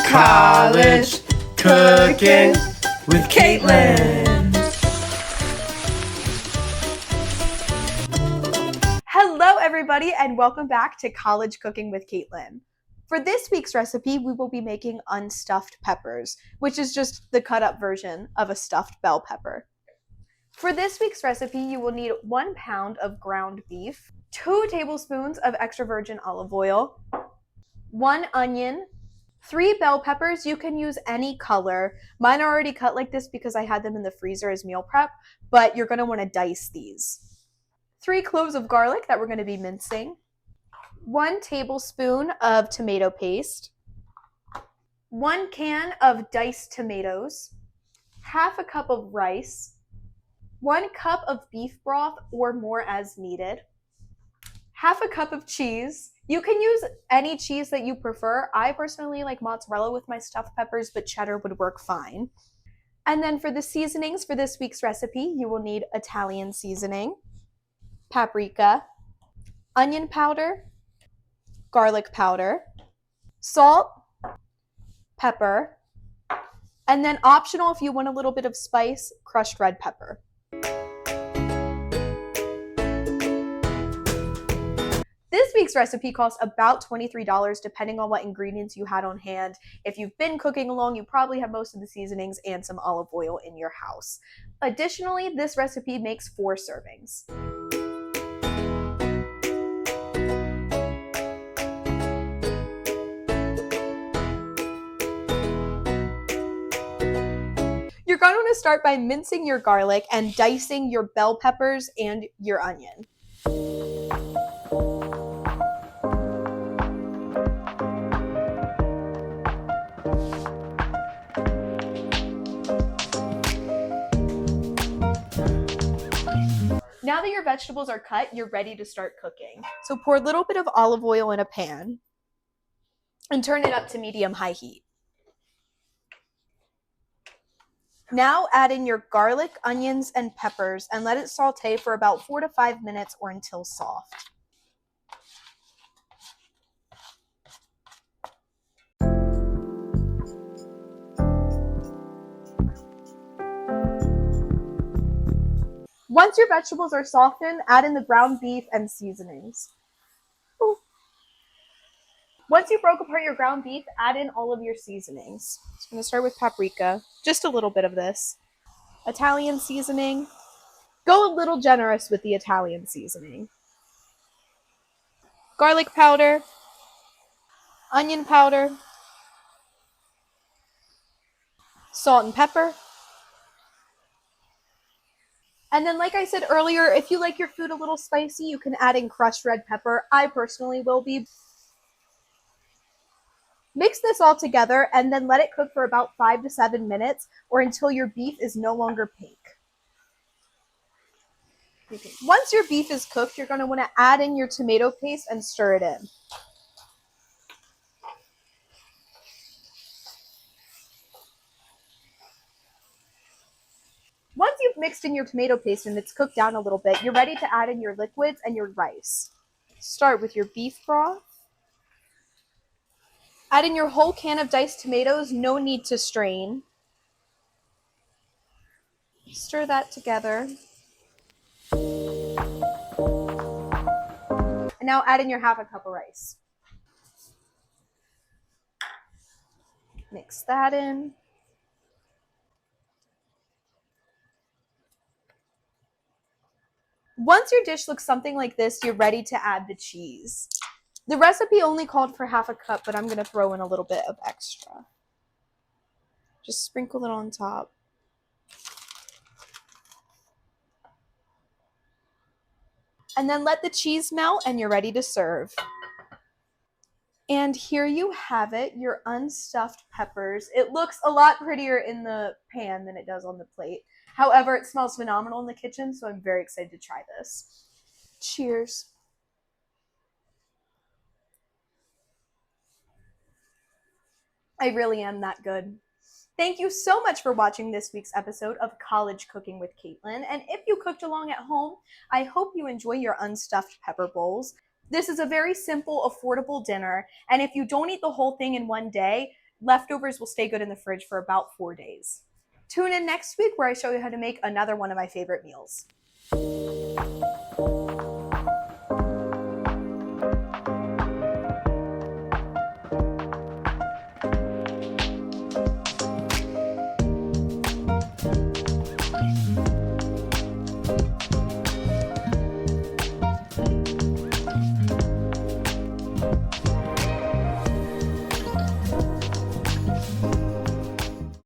College Cooking with Caitlin. Hello everybody and welcome back to College Cooking with Caitlin. For this week's recipe, we will be making unstuffed peppers, which is just the cut up version of a stuffed bell pepper. For this week's recipe, you will need 1 pound of ground beef, 2 tablespoons of extra virgin olive oil, 1 onion, 3 bell peppers. You can use any color. Mine are already cut like this because I had them in the freezer as meal prep, but you're going to want to dice these. 3 cloves of garlic that we're going to be mincing, 1 tablespoon of tomato paste, 1 can of diced tomatoes, half a cup of rice, 1 cup of beef broth or more as needed, half a cup of cheese. You can use any cheese that you prefer. I personally like mozzarella with my stuffed peppers, but cheddar would work fine. And then for the seasonings for this week's recipe, you will need Italian seasoning, paprika, onion powder, garlic powder, salt, pepper, and then optional if you want a little bit of spice, crushed red pepper. This week's recipe costs about $23 depending on what ingredients you had on hand. If you've been cooking along, you probably have most of the seasonings and some olive oil in your house. Additionally, this recipe makes 4 servings. You're going to want to start by mincing your garlic and dicing your bell peppers and your onion. Now that your vegetables are cut, you're ready to start cooking. So pour a little bit of olive oil in a pan and turn it up to medium-high heat. Now add in your garlic, onions, and peppers and let it saute for about 4 to 5 minutes or until soft. Once your vegetables are softened, add in the ground beef and seasonings. Ooh. Once you broke apart your ground beef, add in all of your seasonings. So I'm going to start with paprika, just a little bit of this. Italian seasoning. Go a little generous with the Italian seasoning. Garlic powder, onion powder, salt and pepper. And then, like I said earlier, if you like your food a little spicy, you can add in crushed red pepper. I personally will be. Mix this all together and then let it cook for about 5 to 7 minutes or until your beef is no longer pink. Once your beef is cooked, you're going to want to add in your tomato paste and stir it in. Once you've mixed in your tomato paste and it's cooked down a little bit, you're ready to add in your liquids and your rice. Start with your beef broth. Add in your whole can of diced tomatoes, no need to strain. Stir that together. And now add in your half a cup of rice. Mix that in. Once your dish looks something like this, you're ready to add the cheese. The recipe only called for half a cup, but I'm going to throw in a little bit of extra. Just sprinkle it on top. And then let the cheese melt and you're ready to serve. And here you have it, your unstuffed peppers. It looks a lot prettier in the pan than it does on the plate. However, it smells phenomenal in the kitchen, so I'm very excited to try this. Cheers. I really am that good. Thank you so much for watching this week's episode of College Cooking with Caitlin. And if you cooked along at home, I hope you enjoy your unstuffed pepper bowls. This is a very simple, affordable dinner. And if you don't eat the whole thing in one day, leftovers will stay good in the fridge for about 4 days. Tune in next week where I show you how to make another one of my favorite meals.